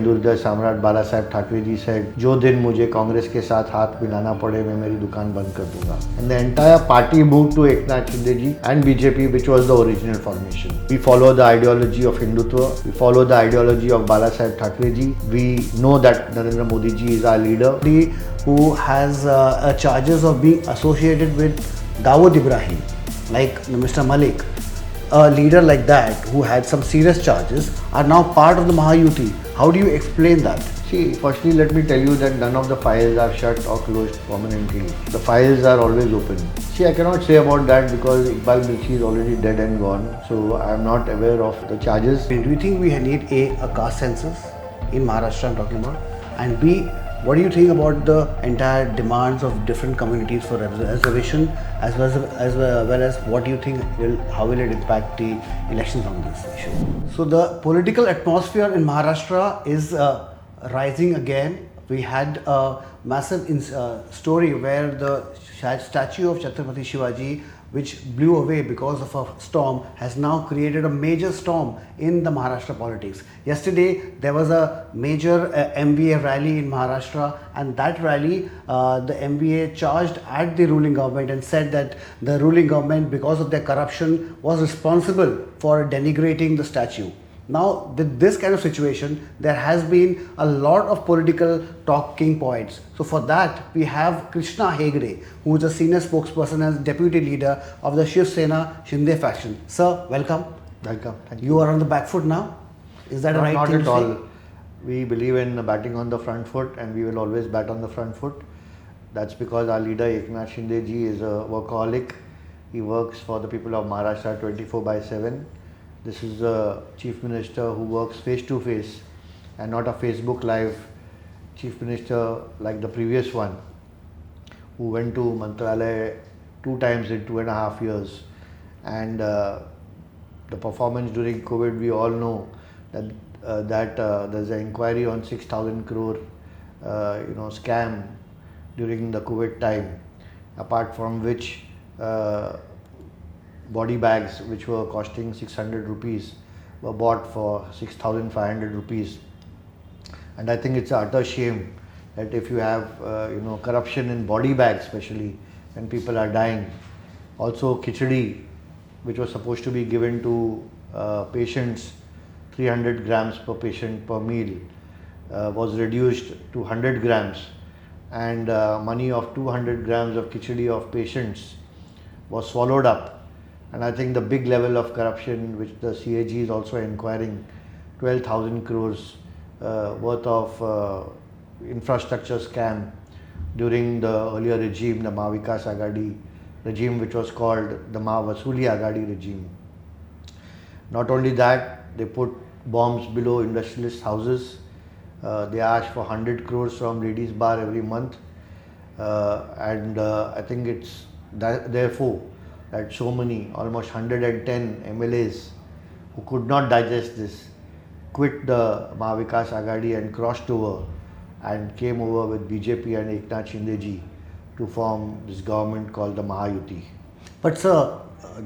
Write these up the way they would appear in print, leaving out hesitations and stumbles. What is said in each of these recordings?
हिंदू हृदय सम्राट बाला साहेब ठाकरे जी said, जो दिन मुझे कांग्रेस के साथ हाथ मिलाना पड़े मैं मेरी दुकान बंद कर दूंगा. And the entire party moved to Eknath Shinde ji and BJP, which was the original formation. We follow the ideology of Hindutva. We follow the ideology of Bala Saheb Thackeray ji. We know that Narendra Modi ji is our leader. Who has charges of being associated with Dawood Ibrahim, like Mr. Malik. A leader like that who had some serious charges are now part of the Mahayuti. How do you explain that? See, firstly, let me tell you that none of the files are shut or closed permanently. The files are always open. See, I cannot say about that because Iqbal Milchi is already dead and gone. So I am not aware of the charges. Do you think we need a caste census in Maharashtra I'm talking about? And B, what do you think about the entire demands of different communities for reservation as well as what do you think how will it impact the elections on this issue? So the political atmosphere in Maharashtra is rising again. We had a massive story where the statue of Chhatrapati Shivaji, which blew away because of a storm, has now created a major storm in the Maharashtra politics. Yesterday, there was a major MVA rally in Maharashtra, and that rally, the MVA charged at the ruling government and said that the ruling government, because of their corruption, was responsible for denigrating the statue. Now, with this kind of situation, there has been a lot of political talking points. So for that, we have Krishna Hegde, who is a senior spokesperson and deputy leader of the Shiv Sena Shinde faction. Sir, welcome. Welcome. Thank You are on the back foot now. Is that No, a right not thing at to all. say? We believe in batting on the front foot and we will always bat on the front foot. That's because our leader Eknath Shinde ji is a workaholic. He works for the people of Maharashtra 24/7. This is a chief minister who works face to face and not a Facebook live chief minister like the previous one, who went to Mantralaya 2 times in 2.5 years. And the performance during COVID, we all know that there's an inquiry on 6,000 crore scam during the COVID time, apart from which body bags which were costing 600 rupees were bought for 6,500 rupees. And I think it's an utter shame that if you have corruption in body bags, especially when people are dying. Also khichdi, which was supposed to be given to patients, 300 grams per patient per meal, was reduced to 100 grams, and money of 200 grams of khichdi of patients was swallowed up. And I think the big level of corruption which the CAG is also inquiring, 12,000 crores worth of infrastructure scam during the earlier regime, the Mahavikas Agadi regime, which was called the Mahavasuli Agadi regime. Not only that, they put bombs below industrialist houses. They asked for 100 crores from ladies bar every month. And I think it's therefore that so many, almost 110 MLAs who could not digest this, quit the Mahavikas Agadi and crossed over and came over with BJP and Eknath Shinde ji to form this government called the Mahayuti. But sir,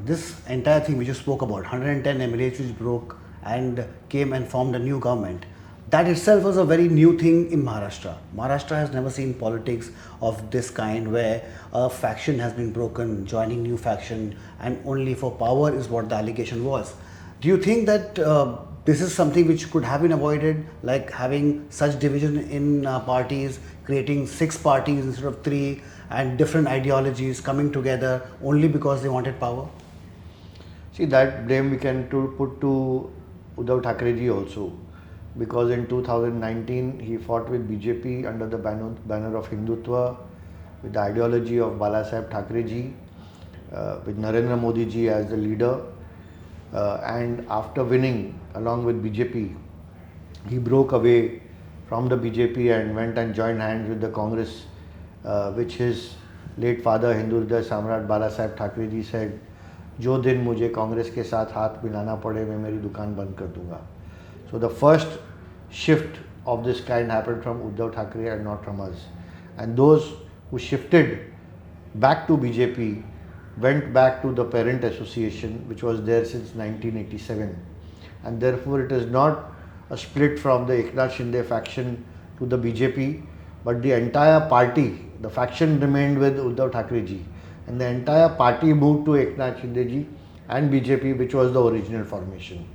this entire thing which you spoke about, 110 MLAs which broke and came and formed a new government, that itself was a very new thing in Maharashtra. Maharashtra has never seen politics of this kind where a faction has been broken, joining new faction, and only for power is what the allegation was. Do you think that this is something which could have been avoided, like having such division in parties, creating 6 parties instead of 3, and different ideologies coming together only because they wanted power? See, that blame we can put to Uddhav Thackeray ji also. Because in 2019 he fought with BJP under the banner of Hindutva, with the ideology of Bala Saheb Thackeray ji, with Narendra Modi ji as the leader, and after winning along with BJP, he broke away from the BJP and went and joined hands with the Congress, which his late father Hindu Hriday Samrat Bala Saheb Thackeray ji said, जो दिन मुझे कांग्रेस के साथ हाथ मिलाना पड़े मैं मेरी दुकान बंद कर दूंगा. So the first shift of this kind happened from Uddhav Thackeray and not from us. And those who shifted back to BJP went back to the parent association which was there since 1987. And therefore it is not a split from the Eknath Shinde faction to the BJP, but the entire party, the faction remained with Uddhav Thackeray ji, and the entire party moved to Eknath Shinde ji and BJP, which was the original formation.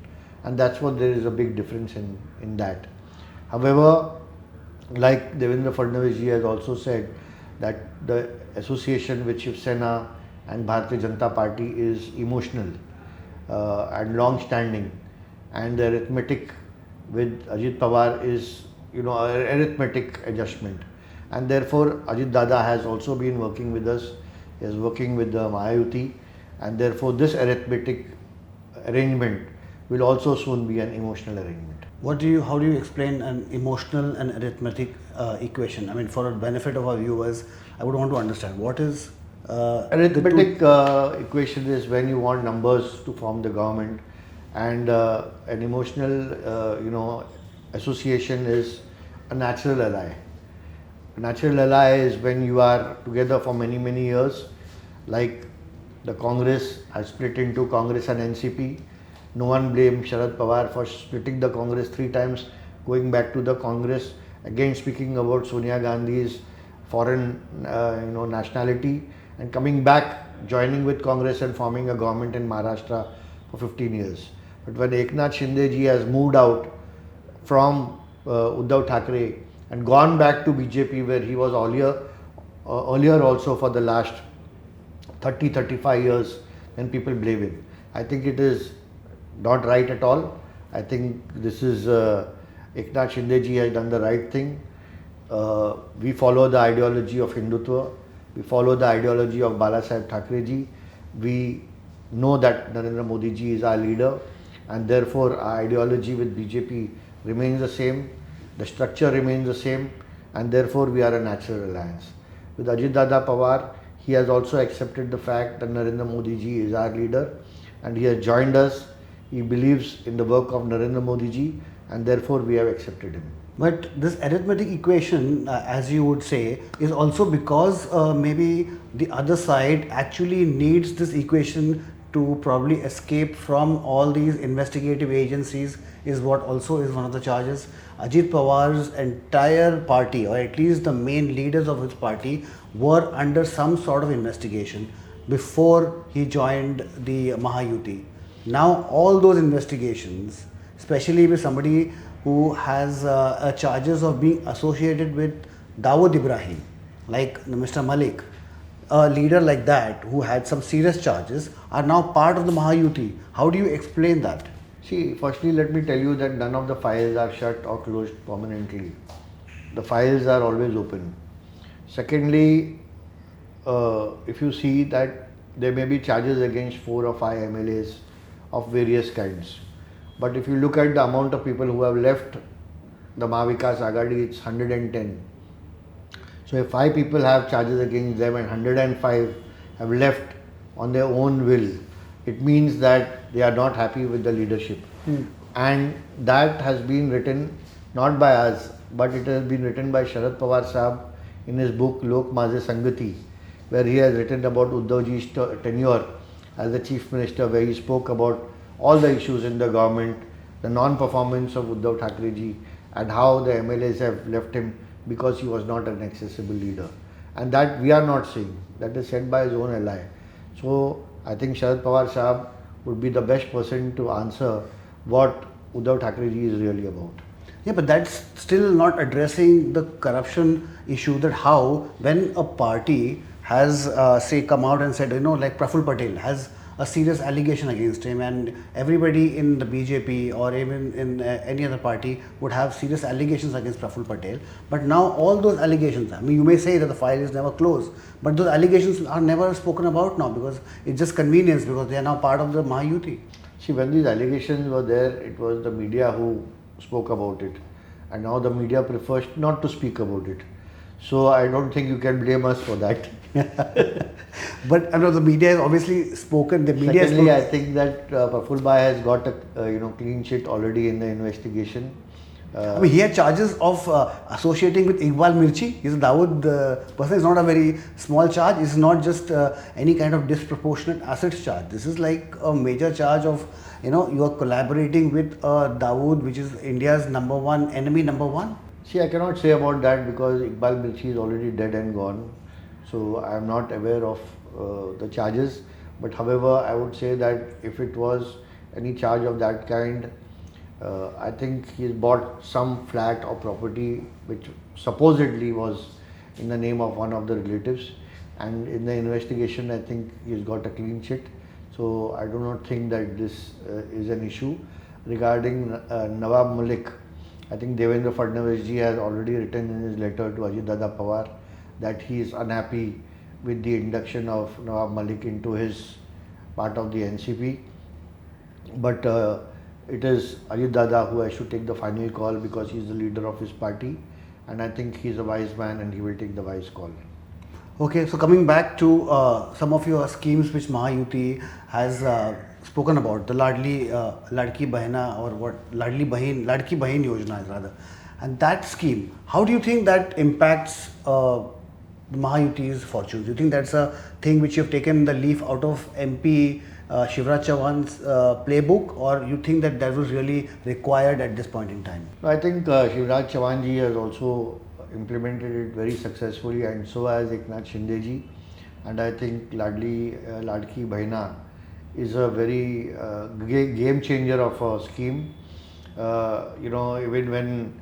And that's what there is a big difference in that. However, like Devendra Fadnavis ji has also said, that the association with Shiv Sena and Bharatiya Janata Party is emotional and long-standing, and the arithmetic with Ajit Pawar is, an arithmetic adjustment, and therefore Ajit Dada has also been working with us. He is working with the Mahayuti, and therefore this arithmetic arrangement will also soon be an emotional arrangement. How do you explain an emotional and arithmetic equation? I mean, for the benefit of our viewers, I would want to understand what is arithmetic equation is when you want numbers to form the government, and an emotional, association is a natural ally. A natural ally is when you are together for many, many years, like the Congress has split into Congress and NCP. No one blamed Sharad Pawar for splitting the Congress 3 times, going back to the Congress, again speaking about Sonia Gandhi's foreign nationality, and coming back, joining with Congress and forming a government in Maharashtra for 15 years. But when Eknath Shinde ji has moved out from Uddhav Thackeray and gone back to BJP, where he was earlier also for the last 30-35 years, then people blame him. I think it is not right at all. I think this is Eknath Shinde ji has done the right thing. We follow the ideology of Hindutva. We follow the ideology of Balasaheb Thackeray ji. We know that Narendra Modi ji is our leader, and therefore our ideology with BJP remains the same. The structure remains the same, and therefore we are a natural alliance. With Ajit Dada Pawar, he has also accepted the fact that Narendra Modi ji is our leader, and he has joined us. He believes in the work of Narendra Modi ji, and therefore we have accepted him. But this arithmetic equation, as you would say, is also because maybe the other side actually needs this equation to probably escape from all these investigative agencies, is what also is one of the charges. Ajit Pawar's entire party, or at least the main leaders of his party, were under some sort of investigation before he joined the Mahayuti. Now all those investigations, especially with somebody who has charges of being associated with Dawood Ibrahim, like Mr. Malik, a leader like that who had some serious charges, are now part of the Mahayuti. How do you explain that? See, firstly, let me tell you that none of the files are shut or closed permanently. The files are always open. Secondly, if you see that there may be charges against 4 or 5 MLAs of various kinds. But if you look at the amount of people who have left the Mahavikas Agadi, it's 110. So if 5 people have charges against them and 105 have left on their own will, it means that they are not happy with the leadership. And that has been written not by us, but it has been written by Sharad Pawar Sahab in his book Lok Maze Sangati, where he has written about Uddhav ji's tenure as the Chief Minister, where he spoke about all the issues in the government, the non-performance of Uddhav Thackeray ji, and how the MLAs have left him because he was not an accessible leader. And that we are not saying, that is said by his own ally. So I think Sharad Pawar Sahab would be the best person to answer what Uddhav Thackeray ji is really about. Yeah, but that's still not addressing the corruption issue, that how when a party has say come out and said, like Praful Patel has a serious allegation against him, and everybody in the BJP or even in any other party would have serious allegations against Praful Patel. But now all those allegations, I mean, you may say that the file is never closed, but those allegations are never spoken about now because it's just convenience, because they are now part of the Mahayuti. See, when these allegations were there, it was the media who spoke about it, and now the media prefers not to speak about it. So I don't think you can blame us for that. But I know the media has obviously spoken. The media. Secondly, I think that Praful Bhai has got a clean sheet already in the investigation. I mean, he had charges of associating with Iqbal Mirchi. He's a Dawood person. It's not a very small charge. It's not just any kind of disproportionate assets charge. This is like a major charge of, you are collaborating with Dawood, which is India's number one enemy, number one. See, I cannot say about that because Iqbal Mirchi is already dead and gone. So I am not aware of the charges. But however, I would say that if it was any charge of that kind, I think he's bought some flat or property which supposedly was in the name of one of the relatives, and in the investigation I think he's got a clean sheet. So I do not think that this is an issue. Regarding Nawab Malik, I think Devendra Fadnavis ji has already written in his letter to Ajit Dada Pawar that he is unhappy with the induction of Nawab Malik into his part of the NCP. But it is Ajit Dada who has to take the final call because he is the leader of his party, and I think he is a wise man and he will take the wise call. Okay, so coming back to some of your schemes which Mahayuti has spoken about, the Ladki Bahina, or what Ladki Bahin Yojana rather, and that scheme, how do you think that impacts Mahayuti's fortunes? Do you think that's a thing which you have taken the leaf out of MP Shivraj Chauhan's playbook, or you think that was really required at this point in time? I think Shivraj Chauhan ji has also implemented it very successfully, and so has Eknath Shinde ji. And I think Ladki Bahina is a very game changer of a scheme. Even when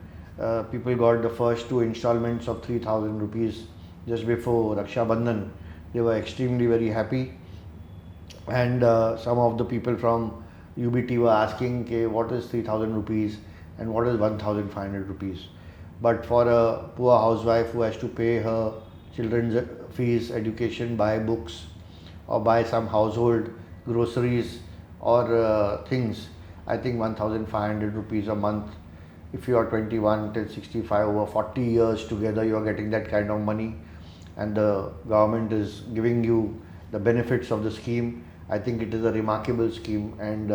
people got the first 2 installments of 3,000 rupees just before Raksha Bandhan, they were extremely very happy. And some of the people from UBT were asking, okay, what is 3,000 rupees and what is 1,500 rupees? But for a poor housewife who has to pay her children's fees, education, buy books, or buy some household groceries or things, I think 1,500 rupees a month. If you are 21 till 65, over 40 years together, you are getting that kind of money, and the government is giving you the benefits of the scheme. I think it is a remarkable scheme, and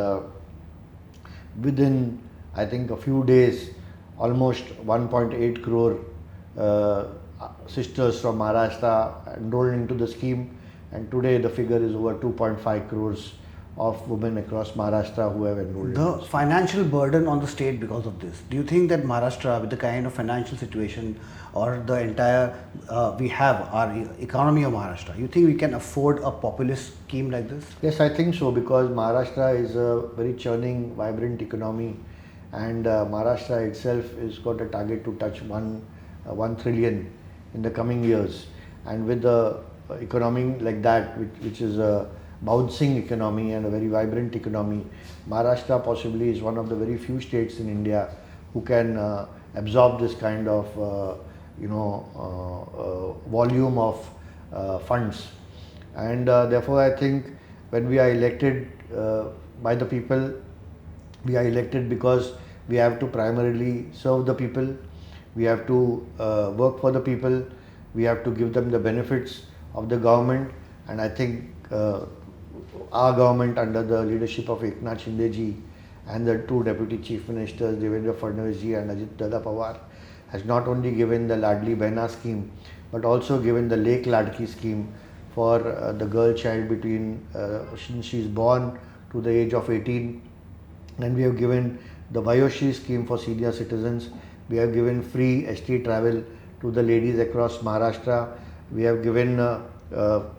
within, I think, a few days, almost 1.8 crore sisters from Maharashtra enrolled into the scheme, and today the figure is over 2.5 crores of women across Maharashtra who have enrolled. The financial burden on the state because of this. Do you think that Maharashtra, with the kind of financial situation or the entire, we have our economy of Maharashtra, you think we can afford a populist scheme like this? Yes, I think so, because Maharashtra is a very churning, vibrant economy, and Maharashtra itself has got a target to touch 1 trillion in the coming years. And with the economy like that, which is a bouncing economy and a very vibrant economy, Maharashtra possibly is one of the very few states in India who can absorb this kind of volume of funds. And therefore I think when we are elected by the people, we are elected because we have to primarily serve the people, we have to work for the people, we have to give them the benefits of the government. And I think our government, under the leadership of Eknath Shinde ji and the 2 Deputy Chief Ministers, Devendra Fadnavis ji and Ajit Dada Pawar, has not only given the Ladli Bahina scheme, but also given the Lake Ladki scheme for the girl child between since she is born to the age of 18. And we have given the Vayoshri scheme for senior citizens. We have given free ST travel to the ladies across Maharashtra. We have given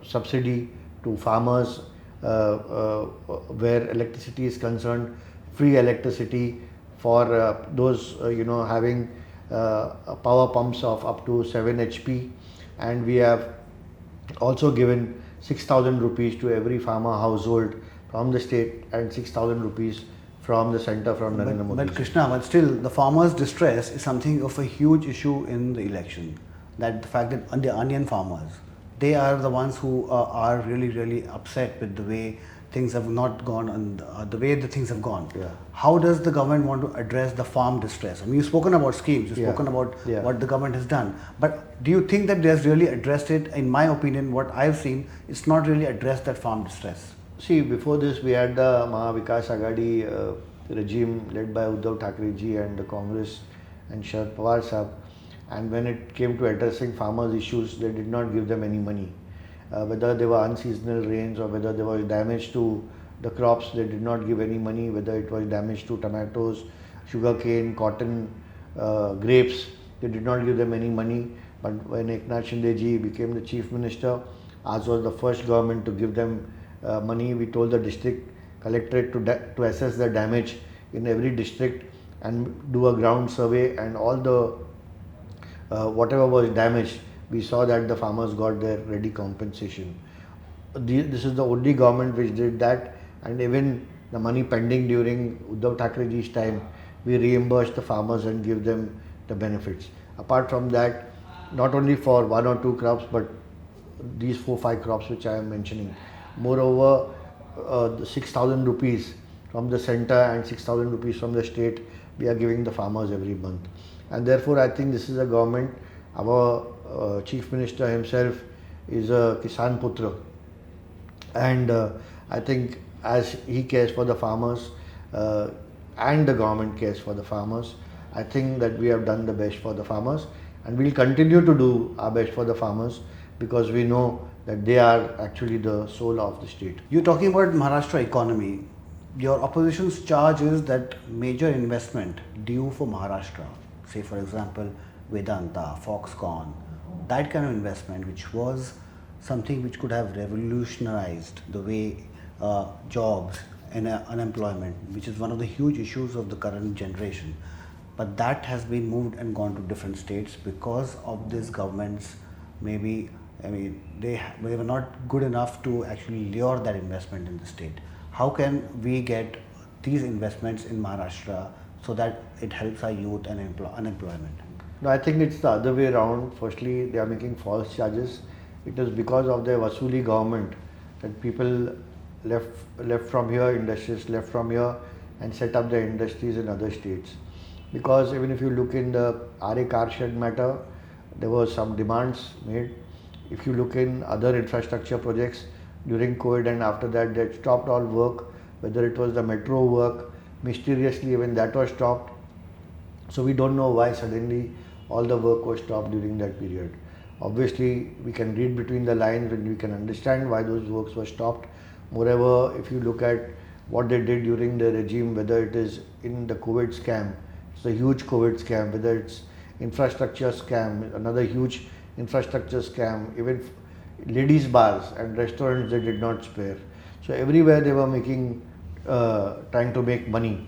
subsidy to farmers where electricity is concerned, free electricity for those having power pumps of up to 7 HP. And we have also given 6,000 rupees to every farmer household from the state and 6,000 rupees from the center from Narendra Modi. But Krishna, but still the farmers' distress is something of a huge issue in the election. That the fact that the onion farmers, they are the ones who are really, really upset with the way things have not gone and the way the things have gone. Yeah. How does the government want to address the farm distress? I mean, you've spoken about schemes, you've Yeah. spoken about Yeah. what the government has done. But do you think that they has really addressed it? In my opinion, what I've seen, it's not really addressed that farm distress. See, before this we had the Maha Vikas Agadi regime led by Uddhav Thackeray ji and the Congress and Sharad Pawar Sahab. And when it came to addressing farmers' issues, they did not give them any money. Whether there were unseasonal rains or whether there was damage to the crops, they did not give any money. Whether it was damage to tomatoes, sugarcane, cotton, grapes, they did not give them any money. But when Eknath Shinde ji became the chief minister, ours was the first government to give them money. We told the district collectorate to assess the damage in every district and do a ground survey, and all the whatever was damaged, we saw that the farmers got their ready compensation. This is the only government which did that, and even the money pending during Uddhav Thackeray ji's time, we reimbursed the farmers and give them the benefits. Apart from that, not only for 1 or 2 crops, but these 4-5 crops which I am mentioning. Moreover, the 6,000 rupees from the center and 6,000 rupees from the state, we are giving the farmers every month. And therefore, I think this is a government. Our Chief Minister himself is a Kisan Putra, and I think as he cares for the farmers and the government cares for the farmers, I think that we have done the best for the farmers, and we'll continue to do our best for the farmers because we know that they are actually the soul of the state. You're talking about Maharashtra economy. Your opposition's charge is that major investment due for Maharashtra, say for example Vedanta, Foxconn, that kind of investment, which was something which could have revolutionized the way jobs and unemployment, which is one of the huge issues of the current generation. But that has been moved and gone to different states because of this government's maybe, they were not good enough to actually lure that investment in the state. How can we get these investments in Maharashtra so that it helps our youth and unemployment? No, I think it's the other way around. Firstly, they are making false charges. It is because of their Vasuli government that people left from here, industries left from here and set up their industries in other states. Because even if you look in the RA car shed matter, there were some demands made. If you look in other infrastructure projects during COVID and after that, they stopped all work, whether it was the metro work, mysteriously even that was stopped. So we don't know why suddenly all the work was stopped during that period. Obviously, we can read between the lines and we can understand why those works were stopped. Moreover, if you look at what they did during the regime, whether it is in the COVID scam, it's a huge COVID scam, whether it's infrastructure scam, another huge infrastructure scam, even ladies bars and restaurants they did not spare. So everywhere they were trying to make money.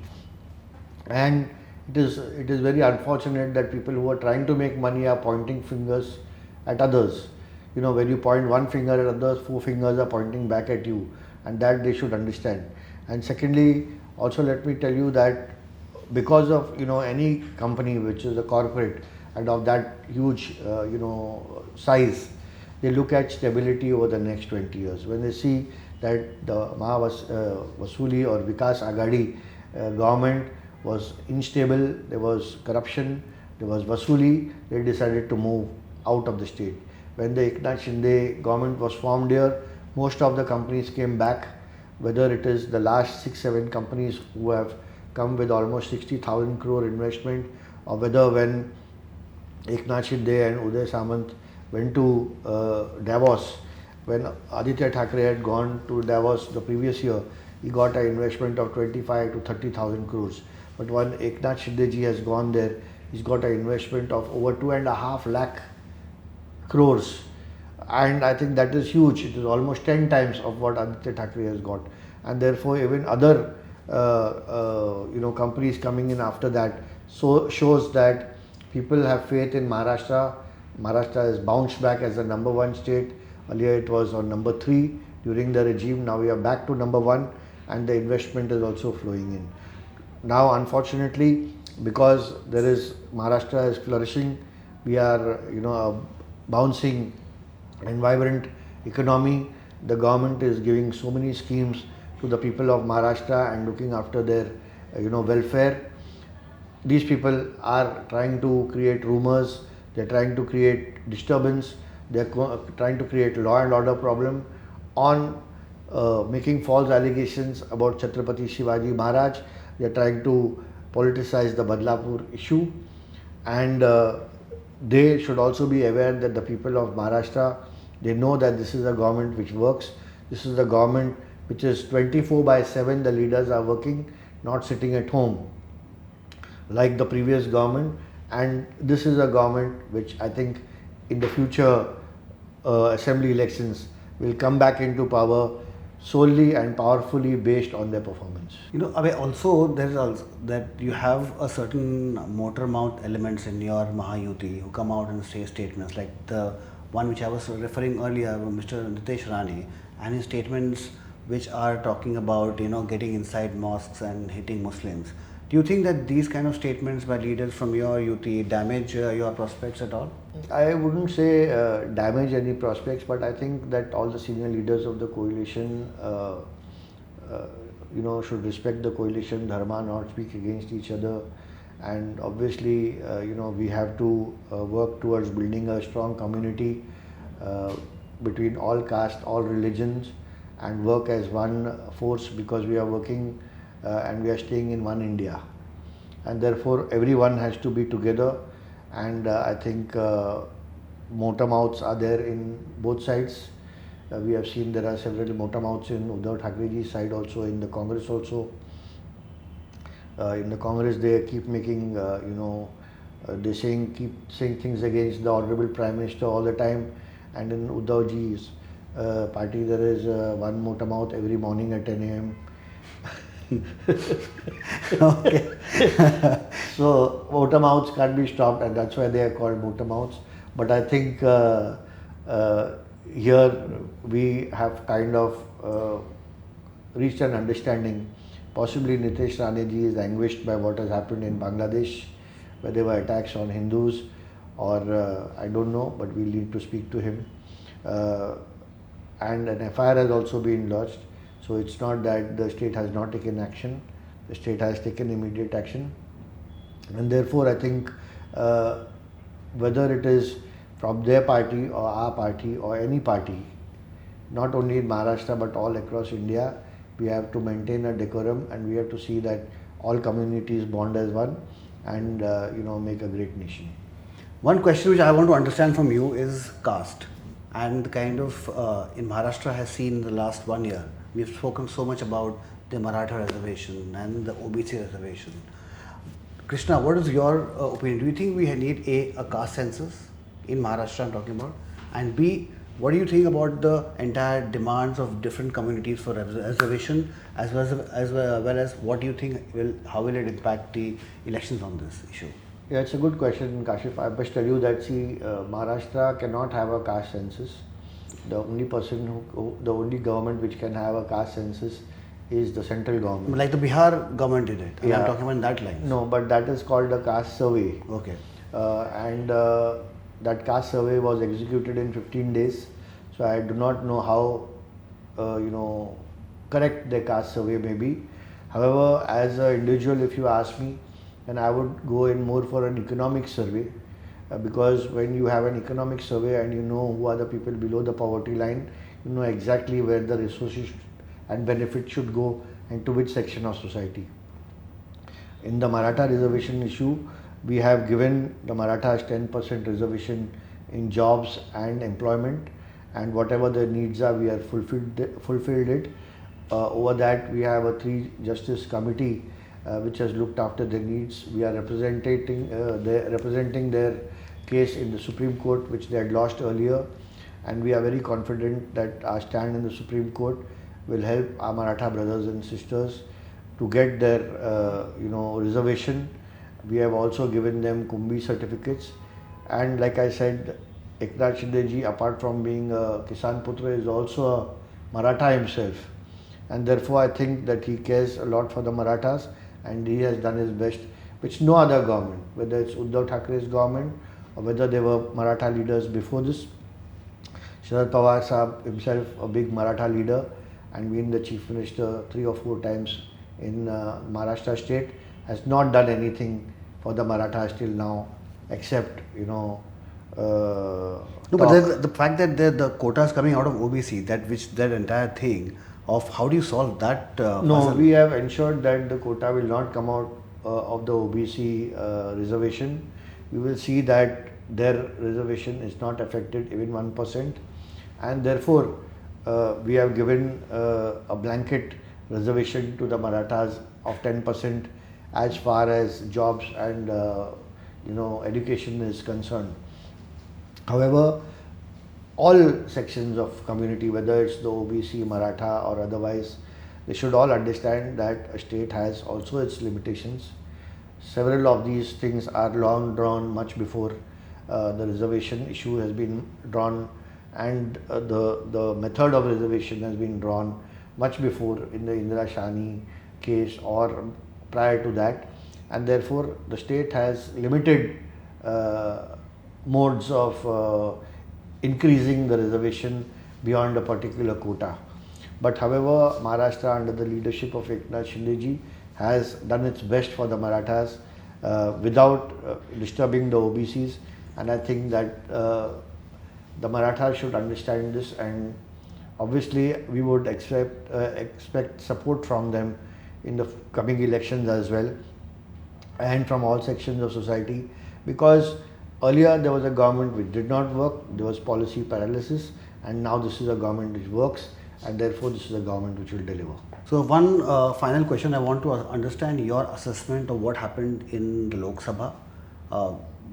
And it is very unfortunate that people who are trying to make money are pointing fingers at others. When you point one finger at others, 4 fingers are pointing back at you, and that they should understand. And secondly, also let me tell you that because of any company which is a corporate and of that huge size, they look at stability over the next 20 years. When they see that the Vasuli or Vikas Aghadi government was unstable, there was corruption, there was Vasuli, they decided to move out of the state. When the Eknath Shinde government was formed here, most of the companies came back, whether it is the last 6-7 companies who have come with almost 60,000 crore investment, or whether when Eknath Shinde and Uday Samant went to Davos, when Aditya Thackeray had gone to Davos the previous year, he got an investment of 25 to 30,000 crores. But when Eknath Shinde ji has gone there, he's got an investment of over 2.5 lakh crores. And I think that is huge. It is almost 10 times of what Aditya Thackeray has got. And therefore, even other companies coming in after that shows that people have faith in Maharashtra. Maharashtra has bounced back as the number 1 state. Earlier it was on number 3 during the regime. Now we are back to number 1, and the investment is also flowing in. Now, unfortunately, because Maharashtra is flourishing, we are a bouncing and vibrant economy. The government is giving so many schemes to the people of Maharashtra and looking after their welfare. These people are trying to create rumors, they are trying to create disturbance, they are trying to create law and order problem on making false allegations about Chhatrapati Shivaji Maharaj. They are trying to politicize the Badlapur issue. and they should also be aware that the people of Maharashtra, they know that this is a government which works. This is the government which is 24/7. The leaders are working, not sitting at home like the previous government. And this is a government which I think in the future assembly elections will come back into power solely and powerfully based on their performance. Abhay, also there's also that you have a certain motor mouth elements in your Mahayuti who come out and say statements like the one which I was referring earlier, Mr. Nitesh Rane, and his statements which are talking about getting inside mosques and hitting Muslims. Do you think that these kind of statements by leaders from your UT damage your prospects at all? I wouldn't say damage any prospects, but I think that all the senior leaders of the coalition, should respect the coalition dharma, not speak against each other, and obviously, we have to work towards building a strong community between all castes, all religions, and work as one force because we are working and we are staying in one India, and therefore everyone has to be together. And I think motor mouths are there in both sides. We have seen there are several motor mouths in Uddhav Thakereji's side also, in the Congress also. In the Congress they keep making, they keep saying things against the Honorable Prime Minister all the time. And in Uddhavji's party there is one motor mouth every morning at 10 a.m. Okay. So motor mouths can't be stopped, and that's why they are called motor mouths. But I think here we have kind of reached an understanding. Possibly Nitesh Raneji is anguished by what has happened in Bangladesh, where there were attacks on Hindus, or I don't know, but we need to speak to him. And an FIR has also been lodged. So it's not that the state has not taken action. The state has taken immediate action. And therefore I think whether it is from their party or our party or any party, not only in Maharashtra but all across India, we have to maintain a decorum, and we have to see that all communities bond as one and make a great nation. One question which I want to understand from you is caste, and the kind of in Maharashtra has seen in the last 1 year. We've spoken so much about the Maratha reservation and the OBC reservation. Krishna, what is your opinion? Do you think we need a caste census in Maharashtra, I'm talking about, and B, what do you think about the entire demands of different communities for reservation, as well as what do you think how will it impact the elections on this issue? Yeah, it's a good question, Kashif. I must tell you that Maharashtra cannot have a caste census. The only government which can have a caste census is the central government. Like the Bihar government did it. Yeah. I'm talking about that line. No, but that is called a caste survey. Okay. And that caste survey was executed in 15 days. So I do not know how, correct the caste survey may be. However, as an individual, if you ask me, then I would go in more for an economic survey. Because when you have an economic survey and you know who are the people below the poverty line, you know exactly where the resources and benefits should go and to which section of society. In the Maratha reservation issue, we have given the Marathas 10% reservation in jobs and employment, and whatever their needs are, we have fulfilled it. Over that, we have a 3-justice committee which has looked after their needs. We are representing their case in the Supreme Court, which they had lost earlier, and we are very confident that our stand in the Supreme Court will help our Maratha brothers and sisters to get their reservation. We have also given them Kumbhi certificates, and like I said, Eknath Shinde ji, apart from being a Kisan Putra, is also a Maratha himself, and therefore I think that he cares a lot for the Marathas, and he has done his best, which no other government, whether it's Uddhav Thakere's government or whether there were Maratha leaders before this. Sharad Pawar Sahab himself, a big Maratha leader, and been the chief minister 3 or 4 times in Maharashtra state, has not done anything for the Marathas till now, except No, but the fact that the quotas coming out of OBC, that entire thing of how do you solve that? No, we have ensured that the quota will not come out of the OBC reservation. we will see that their reservation is not affected even 1%, and therefore we have given a blanket reservation to the Marathas of 10% as far as jobs and education is concerned. However, all sections of community, whether it's the OBC, Maratha or otherwise, they should all understand that a state has also its limitations. Several of these things are long drawn much before the reservation issue has been drawn, and the method of reservation has been drawn much before in the Indira Shani case or prior to that, and therefore the state has limited modes of increasing the reservation beyond a particular quota. But however, Maharashtra under the leadership of Eknath Shindeji has done its best for the Marathas without disturbing the OBCs, and I think that the Marathas should understand this, and obviously we would expect support from them in the coming elections as well, and from all sections of society, because earlier there was a government which did not work, there was policy paralysis, and now this is a government which works, and therefore this is a government which will deliver. So one final question, I want to understand your assessment of what happened in the Lok Sabha.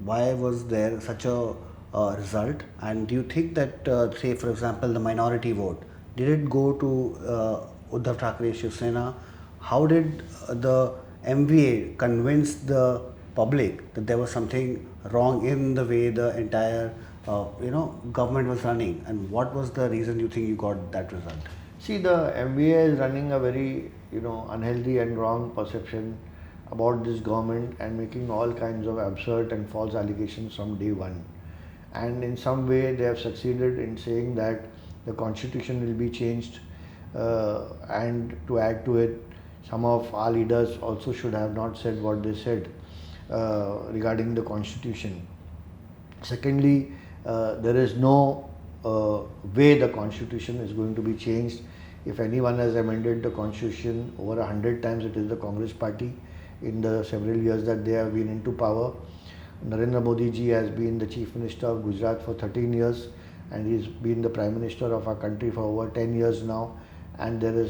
Why was there such a result, and do you think that say for example the minority vote, did it go to Uddhav Thackeray, Shiv Sena? How did the MVA convince the public that there was something wrong in the way the entire government was running, and what was the reason you think you got that result? See, the MVA is running a very unhealthy and wrong perception about this government and making all kinds of absurd and false allegations from day one. And in some way they have succeeded in saying that the constitution will be changed, and to add to it, some of our leaders also should have not said what they said regarding the constitution. Secondly, there is no way the constitution is going to be changed. If anyone has amended the constitution over 100 times, it is the Congress party in the several years that they have been into power. Narendra Modi ji has been the Chief Minister of Gujarat for 13 years, and he's been the Prime Minister of our country for over 10 years now, and there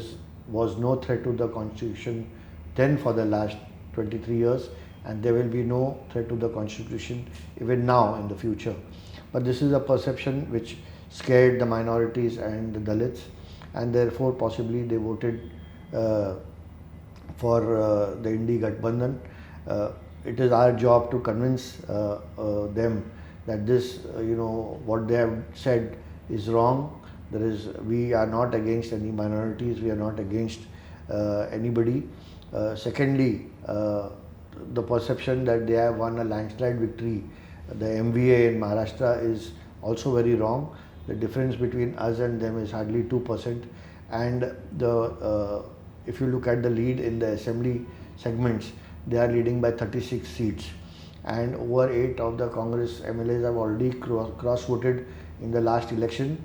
was no threat to the constitution then for the last 23 years, and there will be no threat to the constitution even now in the future. But this is a perception which scared the minorities and the Dalits, and therefore possibly they voted for the Indi Gathbandhan. It is our job to convince them that this, what they have said is wrong. We are not against any minorities, we are not against anybody. Secondly, the perception that they have won a landslide victory, the MVA in Maharashtra, is also very wrong. The difference between us and them is hardly 2%, and if you look at the lead in the assembly segments, they are leading by 36 seats, and over 8 of the Congress MLAs have already cross-voted in the last election,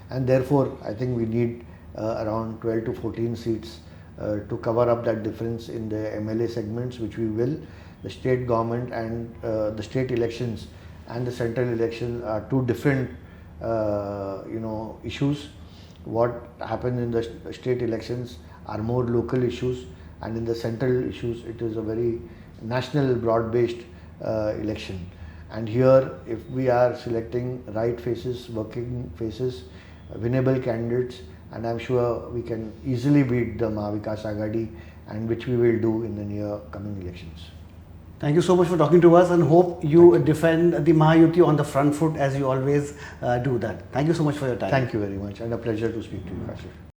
and therefore I think we need around 12 to 14 seats to cover up that difference in the MLA segments, which we will. The state government and the state elections and the central elections are two different issues. What happens in the state elections are more local issues, and in the central issues it is a very national broad-based election. And here, if we are selecting right faces, working faces, winnable candidates, and I'm sure we can easily beat the Mahavikas Aghadi, and which we will do in the near coming elections. Thank you so much for talking to us, and hope you defend the Mahayuti on the front foot as you always do that. Thank you so much for your time. Thank you very much, and a pleasure to speak to you, Kashif.